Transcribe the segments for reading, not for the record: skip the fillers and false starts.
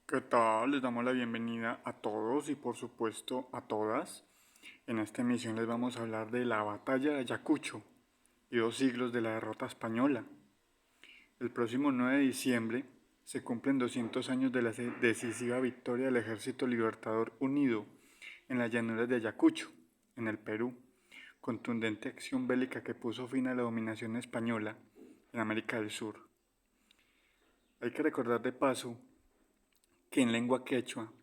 ¿Qué tal? Les damos la bienvenida a todos y por supuesto a todas. En esta emisión les vamos a hablar de la batalla de Ayacucho y 2 siglos de la derrota española. El próximo 9 de diciembre se cumplen 200 años de la decisiva victoria del Ejército Libertador Unido en las llanuras de Ayacucho, en el Perú, contundente acción bélica que puso fin a la dominación española en América del Sur. Hay que recordar de paso que en lengua quechua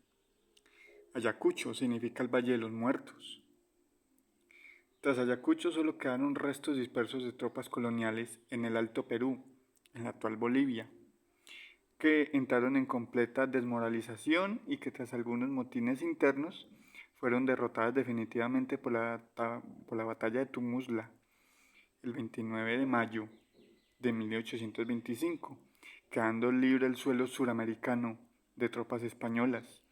Ayacucho significa el Valle de los Muertos. Tras Ayacucho solo quedaron restos dispersos de tropas coloniales en el Alto Perú, en la actual Bolivia, que entraron en completa desmoralización y que tras algunos motines internos fueron derrotadas definitivamente por la batalla de Tumusla el 29 de mayo de 1825, quedando libre el suelo suramericano de tropas españolas.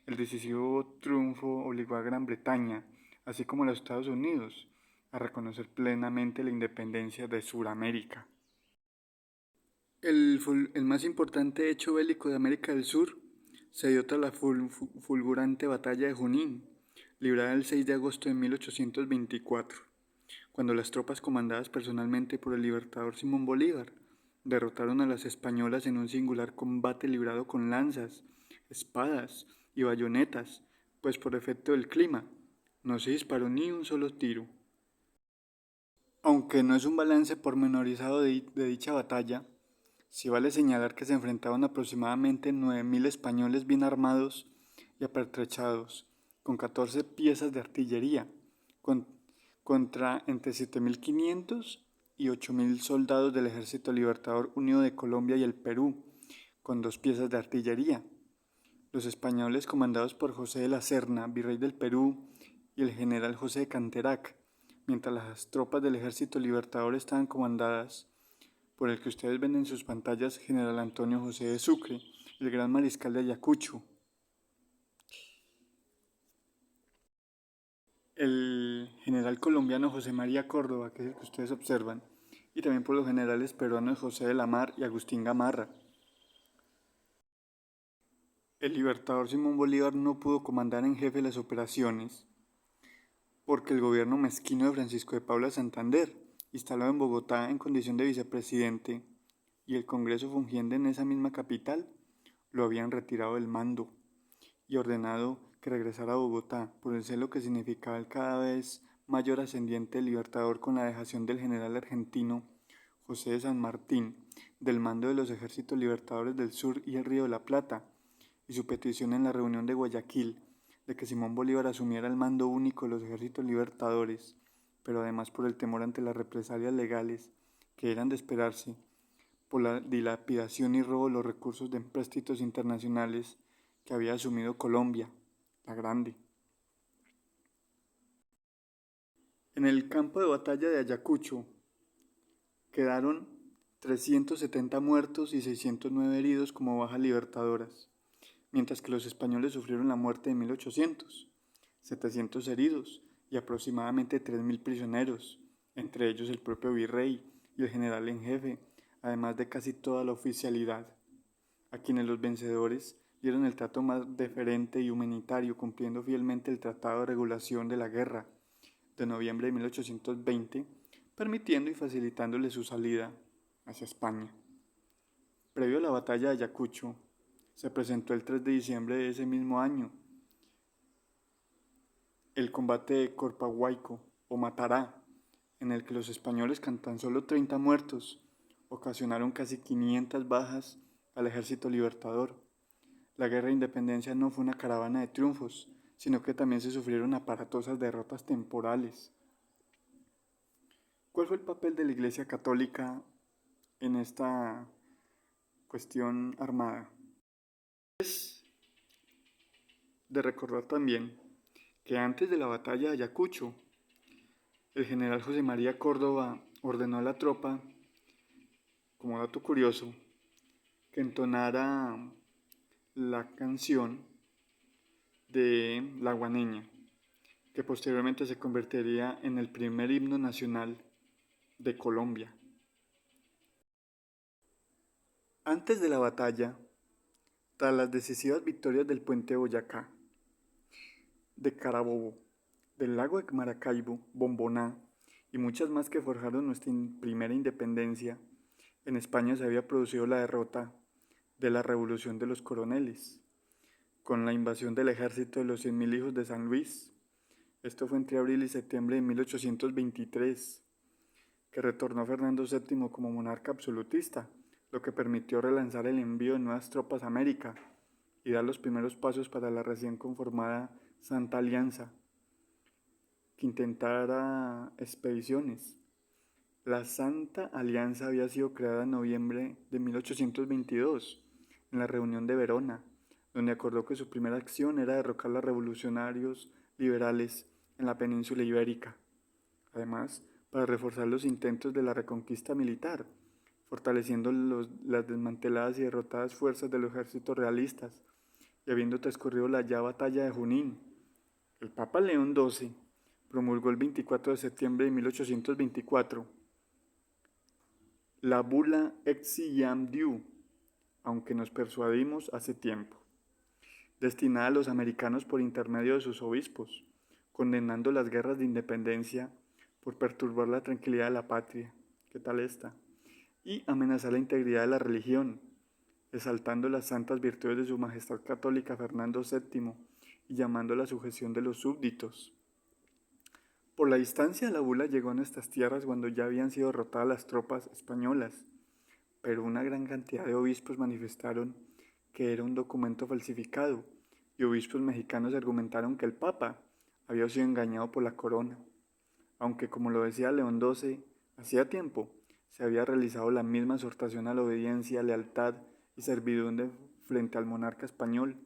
El decisivo triunfo obligó a Gran Bretaña, así como a los Estados Unidos, a reconocer plenamente la independencia de Suramérica. El más importante hecho bélico de América del Sur se dio tras la fulgurante batalla de Junín, librada el 6 de agosto de 1824, cuando las tropas comandadas personalmente por el libertador Simón Bolívar derrotaron a las españolas en un singular combate librado con lanzas, espadas y bayonetas, pues por efecto del clima no se disparó ni un solo tiro. Aunque no es un balance pormenorizado de dicha batalla, sí vale señalar que se enfrentaban aproximadamente 9.000 españoles bien armados y apertrechados, con 14 piezas de artillería, con, contra entre 7.500 y 8.000 soldados del Ejército Libertador Unido de Colombia y el Perú, con 2 piezas de artillería. Los españoles, comandados por José de la Serna, virrey del Perú, y el general José de Canterac, mientras las tropas del Ejército Libertador estaban comandadas por el que ustedes ven en sus pantallas, general Antonio José de Sucre, el gran mariscal de Ayacucho. El general colombiano José María Córdoba, que es el que ustedes observan, y también por los generales peruanos José de la Mar y Agustín Gamarra. El libertador Simón Bolívar no pudo comandar en jefe las operaciones porque el gobierno mezquino de Francisco de Paula Santander, instalado en Bogotá en condición de vicepresidente, y el Congreso fungiendo en esa misma capital, lo habían retirado del mando y ordenado que regresara a Bogotá por el celo que significaba el cada vez mayor ascendiente del Libertador con la dejación del general argentino José de San Martín del mando de los ejércitos libertadores del sur y el Río de la Plata, y su petición en la reunión de Guayaquil de que Simón Bolívar asumiera el mando único de los ejércitos libertadores, pero además por el temor ante las represalias legales que eran de esperarse por la dilapidación y robo de los recursos de empréstitos internacionales que había asumido Colombia, la Grande. En el campo de batalla de Ayacucho quedaron 370 muertos y 609 heridos como bajas libertadoras, mientras que los españoles sufrieron la muerte de 1.800, 700 heridos y aproximadamente 3.000 prisioneros, entre ellos el propio virrey y el general en jefe, además de casi toda la oficialidad, a quienes los vencedores dieron el trato más deferente y humanitario, cumpliendo fielmente el Tratado de Regulación de la Guerra de noviembre de 1820, permitiendo y facilitándole su salida hacia España. Previo a la batalla de Ayacucho, se presentó el 3 de diciembre de ese mismo año el combate de Corpahuayco o Matará, en el que los españoles con tan solo 30 muertos ocasionaron casi 500 bajas al ejército libertador. La guerra de independencia no fue una caravana de triunfos, sino que también se sufrieron aparatosas derrotas temporales. ¿Cuál fue el papel de la Iglesia Católica en esta cuestión armada? Es de recordar también que antes de la batalla de Ayacucho, el general José María Córdoba ordenó a la tropa, como dato curioso, que entonara la canción de La Guaneña, que posteriormente se convertiría en el primer himno nacional de Colombia. Antes de la batalla, Tras las decisivas victorias del puente de Boyacá, de Carabobo, del lago de Maracaibo, Bomboná y muchas más que forjaron nuestra primera independencia, en España se había producido la derrota de la Revolución de los Coroneles, con la invasión del ejército de los 100.000 hijos de San Luis. Esto fue entre abril y septiembre de 1823, que retornó Fernando VII como monarca absolutista, lo que permitió relanzar el envío de nuevas tropas a América y dar los primeros pasos para la recién conformada Santa Alianza, que intentara expediciones. La Santa Alianza había sido creada en noviembre de 1822, en la reunión de Verona, donde acordó que su primera acción era derrocar a los revolucionarios liberales en la península ibérica. Además, para reforzar los intentos de la reconquista militar, fortaleciendo las desmanteladas y derrotadas fuerzas de los ejércitos realistas, y habiendo transcurrido la ya batalla de Junín, el Papa León XII promulgó el 24 de septiembre de 1824 la bula Exi Iam Diu, aunque nos persuadimos hace tiempo, destinada a los americanos por intermedio de sus obispos, condenando las guerras de independencia por perturbar la tranquilidad de la patria. ¿Qué tal está? Y amenazar la integridad de la religión, exaltando las santas virtudes de su Majestad Católica Fernando VII y llamando a la sujeción de los súbditos. Por la distancia, la bula llegó a nuestras tierras cuando ya habían sido derrotadas las tropas españolas, pero una gran cantidad de obispos manifestaron que era un documento falsificado y obispos mexicanos argumentaron que el Papa había sido engañado por la corona, aunque como lo decía León XII, hacía tiempo se había realizado la misma exhortación a la obediencia, lealtad y servidumbre frente al monarca español,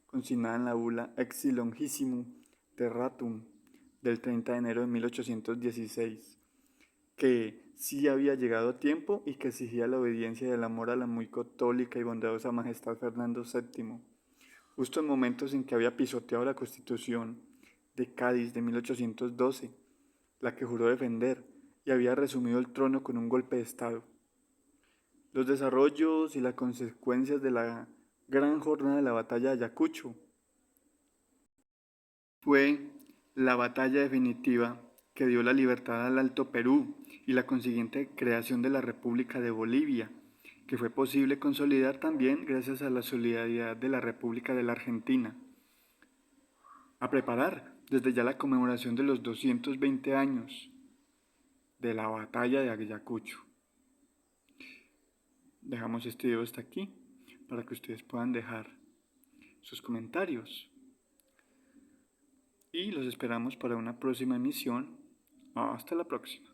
consignada en la bula Exi Longissimum Terratum del 30 de enero de 1816, que sí había llegado a tiempo y que exigía la obediencia y el amor a la muy católica y bondadosa Majestad Fernando VII, justo en momentos en que había pisoteado la Constitución de Cádiz de 1812, la que juró defender, y había resumido el trono con un golpe de Estado. Los desarrollos y las consecuencias de la gran jornada de la batalla de Ayacucho fue la batalla definitiva que dio la libertad al Alto Perú y la consiguiente creación de la República de Bolivia, que fue posible consolidar también gracias a la solidaridad de la República de la Argentina. A preparar desde ya la conmemoración de los 220 años de la batalla de Ayacucho. Dejamos este video hasta aquí para que ustedes puedan dejar sus comentarios y los esperamos para una próxima emisión. Hasta la próxima.